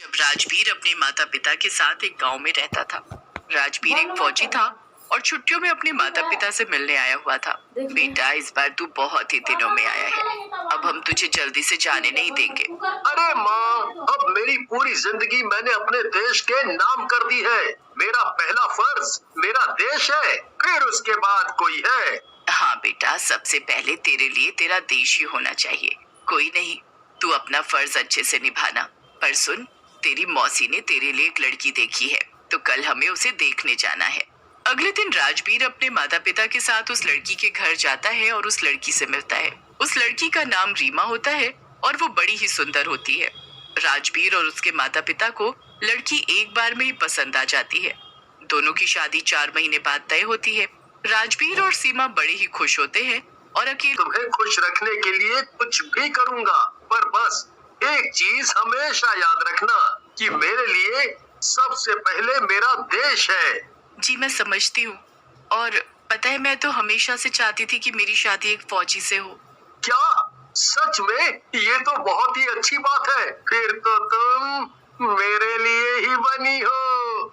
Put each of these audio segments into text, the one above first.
जब राजवीर अपने माता पिता के साथ एक गांव में रहता था। राजवीर एक फौजी था और छुट्टियों में अपने माता पिता से मिलने आया हुआ था। बेटा, इस बार तू बहुत ही दिनों में आया है, अब हम तुझे जल्दी से जाने नहीं देंगे। अरे माँ, अब मेरी पूरी जिंदगी मैंने अपने देश के नाम कर दी है। मेरा पहला फर्ज मेरा देश है, फिर उसके बाद कोई है। हाँ बेटा, सबसे पहले तेरे लिए तेरा देश ही होना चाहिए। कोई नहीं, तू अपना फर्ज अच्छे से निभाना। पर सुन, तेरी मौसी ने तेरे लिए एक लड़की देखी है, तो कल हमें उसे देखने जाना है। अगले दिन राजवीर अपने माता पिता के साथ उस लड़की के घर जाता है और उस लड़की से मिलता है। उस लड़की का नाम रीमा होता है और वो बड़ी ही सुंदर होती है। राजवीर और उसके माता पिता को लड़की एक बार में ही पसंद आ जाती है। दोनों की शादी 4 महीने बाद तय होती है। राजवीर और सीमा बड़े ही खुश होते हैं और अकेले तुम्हें खुश रखने के लिए कुछ भी करूँगा, पर बस एक चीज हमेशा याद रखना कि मेरे लिए सबसे पहले मेरा देश है। जी मैं समझती हूँ, और पता है, मैं तो हमेशा से चाहती थी कि मेरी शादी एक फौजी से हो। क्या सच में? ये तो बहुत ही अच्छी बात है। फिर तो तुम मेरे लिए ही बनी हो।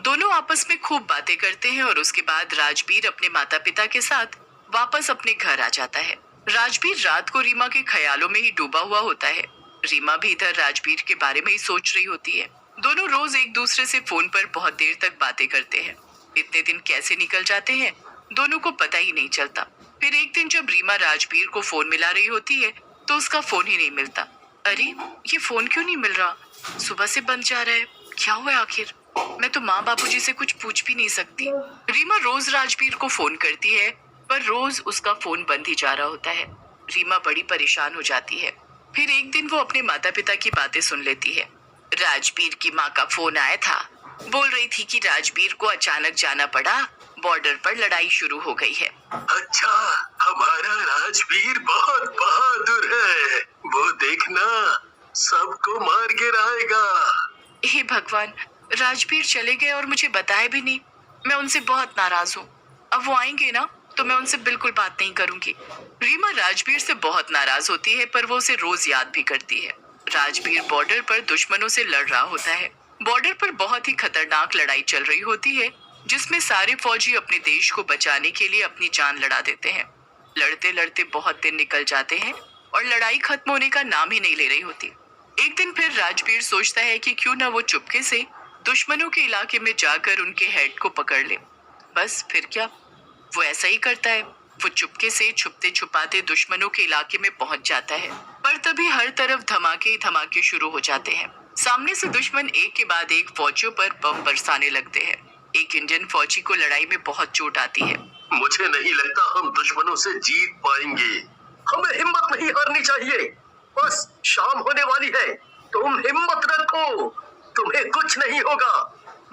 दोनों आपस में खूब बातें करते हैं और उसके बाद राजवीर अपने माता पिता के साथ वापस अपने घर आ जाता है। राजवीर रात को रीमा के ख्यालों में ही डूबा हुआ होता है। रीमा भी इधर राजवीर के बारे में ही सोच रही होती है। दोनों रोज एक दूसरे से फोन पर बहुत देर तक बातें करते हैं। इतने दिन कैसे निकल जाते हैं दोनों को पता ही नहीं चलता। फिर एक दिन जब रीमा राजवीर को फोन मिला रही होती है तो उसका फोन ही नहीं मिलता। अरे, ये फोन क्यों नहीं मिल रहा? सुबह से बंद जा रहा है, क्या हुआ आखिर? मैं तो माँ बापूजी से कुछ पूछ भी नहीं सकती। रीमा रोज राजवीर को फोन करती है, पर रोज उसका फोन बंद ही जा रहा होता है। रीमा बड़ी परेशान हो जाती है। फिर एक दिन वो अपने माता पिता की बातें सुन लेती है। राजवीर की माँ का फोन आया था, बोल रही थी कि राजवीर को अचानक जाना पड़ा, बॉर्डर पर लड़ाई शुरू हो गई है। अच्छा, हमारा राजवीर बहुत बहादुर है। वो देखना सबको मार गिराएगा। हे भगवान, राजवीर चले गए और मुझे बताया भी नहीं। मैं उनसे बहुत नाराज हूँ। अब वो आएंगे ना तो मैं उनसे बिल्कुल बात नहीं करूंगी। रीमा राजवीर से बहुत नाराज होती है, पर वो उसे रोज याद भी करती है। राजवीर बॉर्डर पर दुश्मनों से लड़ रहा होता है। बॉर्डर पर बहुत ही खतरनाक लड़ाई चल रही होती है, जिसमें सारे फौजी अपने देश को बचाने के लिए अपनी जान लड़ा देते हैं। लड़ते लड़ते बहुत दिन निकल जाते हैं और लड़ाई खत्म होने का नाम ही नहीं ले रही होती। एक दिन फिर राजवीर सोचता है कि क्यों ना वो चुपके से दुश्मनों के इलाके में जाकर उनके हेड को पकड़ ले। बस फिर क्या, वो ऐसा ही करता है। वो चुपके से छुपते छुपाते दुश्मनों के इलाके में पहुंच जाता है, पर तभी हर तरफ धमाके ही धमाके शुरू हो जाते हैं। सामने से दुश्मन एक के बाद एक फौजियों पर बम बरसाने लगते हैं। एक इंडियन फौजी को लड़ाई में बहुत चोट आती है। मुझे नहीं लगता हम दुश्मनों से जीत पाएंगे। हमें हिम्मत नहीं हारनी चाहिए। बस शाम होने वाली है, तुम हिम्मत रखो, तुम्हें कुछ नहीं होगा।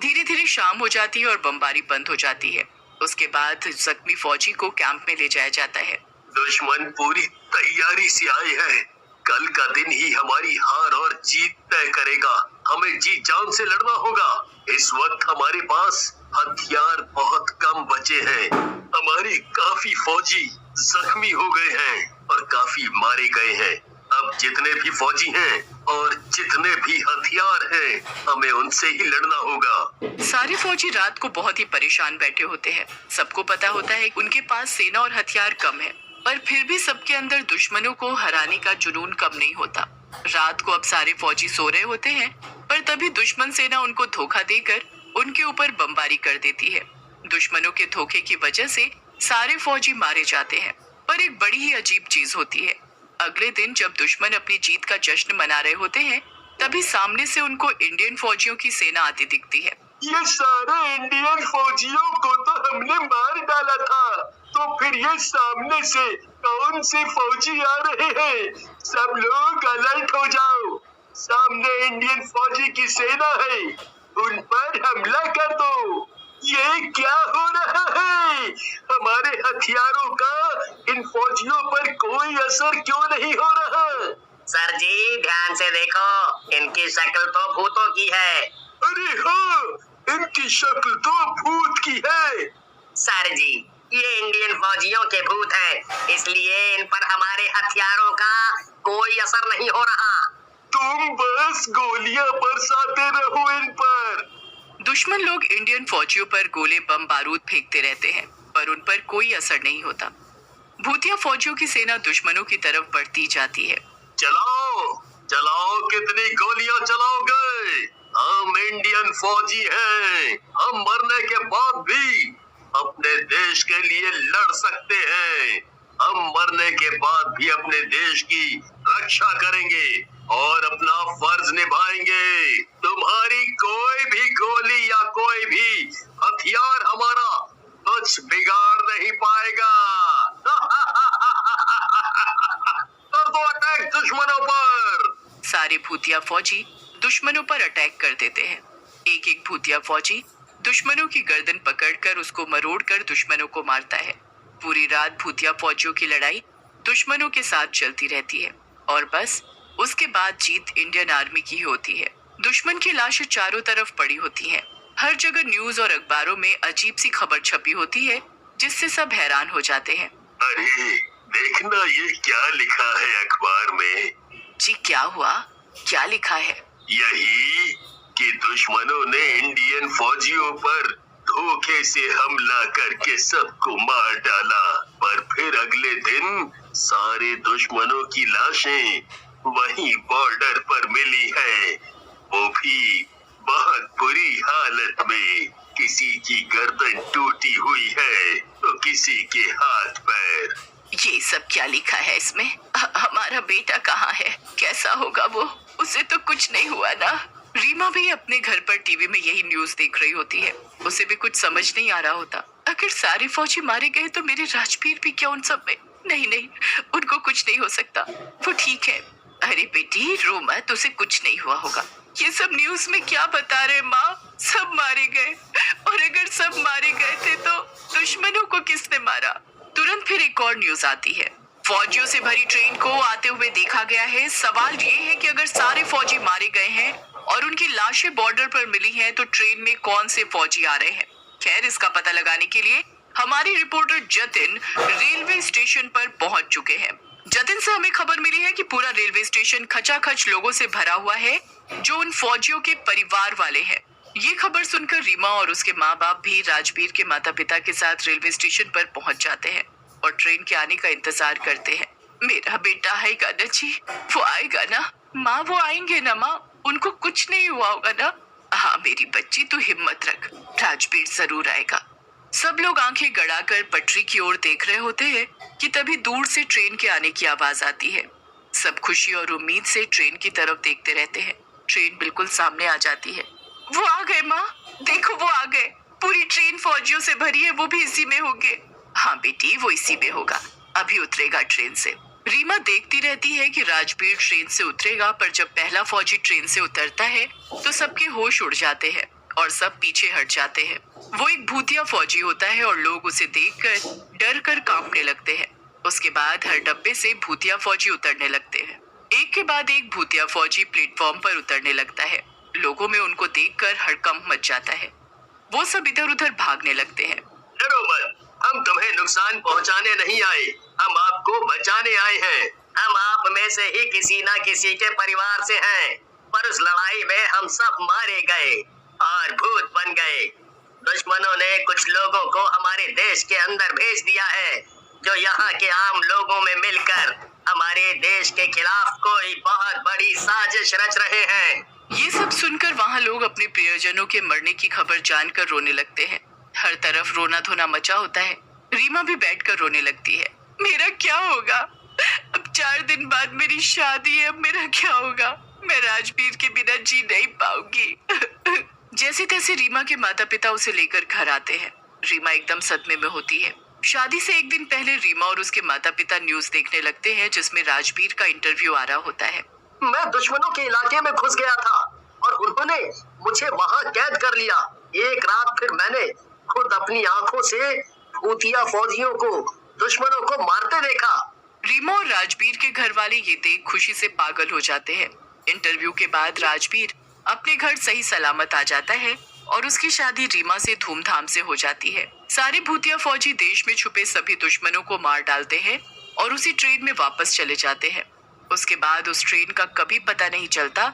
धीरे धीरे शाम हो जाती है और बमबारी बंद हो जाती है। उसके बाद जख्मी फौजी को कैंप में ले जाया जाता है। दुश्मन पूरी तैयारी से आए हैं। कल का दिन ही हमारी हार और जीत तय करेगा। हमें जी जान से लड़ना होगा। इस वक्त हमारे पास हथियार बहुत कम बचे हैं। हमारे काफी फौजी जख्मी हो गए हैं और काफी मारे गए हैं। अब जितने भी फौजी हैं और जितने भी हथियार हैं, हमें उनसे ही लड़ना होगा। सारे फौजी रात को बहुत ही परेशान बैठे होते हैं। सबको पता होता है कि उनके पास सेना और हथियार कम है, पर फिर भी सबके अंदर दुश्मनों को हराने का जुनून कम नहीं होता। रात को अब सारे फौजी सो रहे होते हैं, पर तभी दुश्मन सेना उनको धोखा देकर उनके ऊपर बमबारी कर देती है। दुश्मनों के धोखे की वजह से सारे फौजी मारे जाते हैं, पर एक बड़ी ही अजीब चीज होती है। अगले दिन जब दुश्मन अपनी जीत का जश्न मना रहे होते हैं, तभी सामने से उनको इंडियन फौजियों की सेना आती दिखती है। ये सारे इंडियन फौजियों को तो हमने मार डाला था, तो फिर ये सामने से कौन से फौजी आ रहे हैं? सब लोग अलर्ट हो जाओ। सामने इंडियन फौजी की सेना है, उन पर हमला कर दो। ये क्या हो रहा है? हमारे हथियारों का इन फौजियों पर कोई असर क्यों नहीं हो रहा? सर जी, ध्यान से देखो, इनकी शक्ल तो भूतों की है। अरे हाँ, इनकी शक्ल तो भूत की है। सर जी, ये इंडियन फौजियों के भूत हैं, इसलिए इन पर हमारे हथियारों का कोई असर नहीं हो रहा। तुम बस गोलियां बरसाते रहो इन पर। दुश्मन लोग इंडियन फौजियों पर गोले बम बारूद फेंकते रहते हैं, पर उन पर कोई असर नहीं होता। भूतिया फौजियों की सेना दुश्मनों की तरफ बढ़ती जाती है। चलाओ चलाओ, कितनी गोलियां चलाओगे? हम इंडियन फौजी हैं, हम मरने के बाद भी अपने देश के लिए लड़ सकते हैं। हम मरने के बाद भी अपने देश की रक्षा करेंगे और अपना फर्ज निभाएंगे। तुम्हारी कोई भी गोली या कोई भी हथियार हमारा कुछ बिगाड़ नहीं पाएगा। कर दो अटैक दुश्मनों पर। सारे भूतिया फौजी दुश्मनों पर अटैक कर देते हैं। एक एक भूतिया फौजी दुश्मनों की गर्दन पकड़कर उसको मरोड़कर दुश्मनों को मारता है। पूरी रात भूतिया फौजियों की लड़ाई दुश्मनों के साथ चलती रहती है और बस उसके बाद जीत इंडियन आर्मी की होती है। दुश्मन की लाशें चारों तरफ पड़ी होती हैं। हर जगह न्यूज और अखबारों में अजीब सी खबर छपी होती है, जिससे सब हैरान हो जाते हैं। अरे देखना, ये क्या लिखा है अखबार में? जी क्या हुआ? क्या लिखा है? यही कि दुश्मनों ने इंडियन फौजियों पर धोखे से हमला करके सबको मार डाला, पर फिर अगले दिन सारे दुश्मनों की लाशें वहीं बॉर्डर पर मिली है, वो भी बहुत बुरी हालत में। किसी की गर्दन टूटी हुई है तो किसी के हाथ पैर। ये सब क्या लिखा है इसमें? हमारा बेटा कहाँ है? कैसा होगा वो? उसे तो कुछ नहीं हुआ ना? रीमा भी अपने घर पर टीवी में यही न्यूज देख रही होती है। उसे भी कुछ समझ नहीं आ रहा होता। अगर सारे फौजी मारे गए तो मेरे राजवीर भी क्या उन सब में? नहीं, उनको कुछ नहीं हो सकता, वो ठीक है। अरे बेटी रो मत, उसे कुछ नहीं हुआ होगा। ये सब न्यूज में क्या बता रहे माँ? सब मारे गए, और अगर सब मारे गए थे तो दुश्मनों को किसने मारा? तुरंत फिर एक और न्यूज आती है। फौजियों से भरी ट्रेन को आते हुए देखा गया है। सवाल ये है कि अगर सारे फौजी मारे गए हैं और उनकी लाशें बॉर्डर पर मिली हैं, तो ट्रेन में कौन से फौजी आ रहे हैं? खैर, इसका पता लगाने के लिए हमारे रिपोर्टर जतिन रेलवे स्टेशन पर पहुंच चुके हैं। जतिन से हमें खबर मिली है कि पूरा रेलवे स्टेशन खचाखच लोगों से भरा हुआ है, जो उन फौजियों के परिवार वाले हैं। ये खबर सुनकर रीमा और उसके माँ बाप भी राजवीर के माता पिता के साथ रेलवे स्टेशन पर पहुंच जाते हैं और ट्रेन के आने का इंतजार करते हैं। मेरा बेटा आएगा ना जी? वो आएगा ना माँ? वो आएंगे ना माँ? उनको कुछ नहीं हुआ होगा ना? हाँ मेरी बच्ची, तू हिम्मत रख, राजवीर जरूर आएगा। सब लोग आंखें गड़ाकर पटरी की ओर देख रहे होते हैं कि तभी दूर से ट्रेन के आने की आवाज आती है। सब खुशी और उम्मीद से ट्रेन की तरफ देखते रहते हैं। ट्रेन बिल्कुल सामने आ जाती है। वो आ गए माँ, देखो वो आ गए। पूरी ट्रेन फौजियों से भरी है, वो भी इसी में होंगे। हाँ बेटी, वो इसी में होगा, अभी उतरेगा ट्रेन से। रीमा देखती रहती है कि राजवीर ट्रेन से उतरेगा, पर जब पहला फौजी ट्रेन से उतरता है तो सबके होश उड़ जाते हैं और सब पीछे हट जाते हैं। वो एक भूतिया फौजी होता है और लोग उसे देखकर डर कर कांपने लगते हैं। उसके बाद हर डब्बे से भूतिया फौजी उतरने लगते हैं। एक के बाद एक भूतिया फौजी प्लेटफॉर्म पर उतरने लगता है। लोगों में उनको देखकर हड़कंप मच जाता है। वो सब इधर उधर भागने लगते हैं। डरो मत, हम तुम्हें नुकसान पहुंचाने नहीं आए, हम आपको बचाने आए हैं। हम आप में से ही किसी न किसी के परिवार से हैं, पर उस लड़ाई में हम सब मारे गए और भूत बन गए। दुश्मनों ने कुछ लोगों को हमारे देश के अंदर भेज दिया है, जो यहाँ के आम लोगों में मिलकर हमारे देश के खिलाफ कोई बहुत बड़ी साजिश रच रहे हैं। ये सब सुनकर वहाँ लोग अपने प्रियजनों के मरने की खबर जानकर रोने लगते हैं। हर तरफ रोना धोना मचा होता है। रीमा भी बैठकर रोने लगती है। मेरा क्या होगा? अब 4 दिन बाद मेरी शादी है, अब मेरा क्या होगा? मैं राजवीर के बिना जी नहीं पाऊंगी। जैसे तैसे रीमा के माता पिता उसे लेकर घर आते हैं। रीमा एकदम सदमे में होती है। शादी से एक दिन पहले रीमा और उसके माता पिता न्यूज देखने लगते हैं, जिसमें राजवीर का इंटरव्यू आ रहा होता है। मैं दुश्मनों के इलाके में घुस गया था और उन्होंने मुझे वहां कैद कर लिया। एक रात फिर मैंने खुद अपनी आंखों से भूतिया फौजियों को, दुश्मनों को मारते देखा। रीमा और राजवीर के घर वाले ये देख खुशी से पागल हो जाते हैं। इंटरव्यू के बाद राजवीर अपने घर सही सलामत आ जाता है और उसकी शादी रीमा से धूमधाम से हो जाती है। सारे भूतिया फौजी देश में छुपे सभी दुश्मनों को मार डालते हैं और उसी ट्रेन में वापस चले जाते हैं। उसके बाद उस ट्रेन का कभी पता नहीं चलता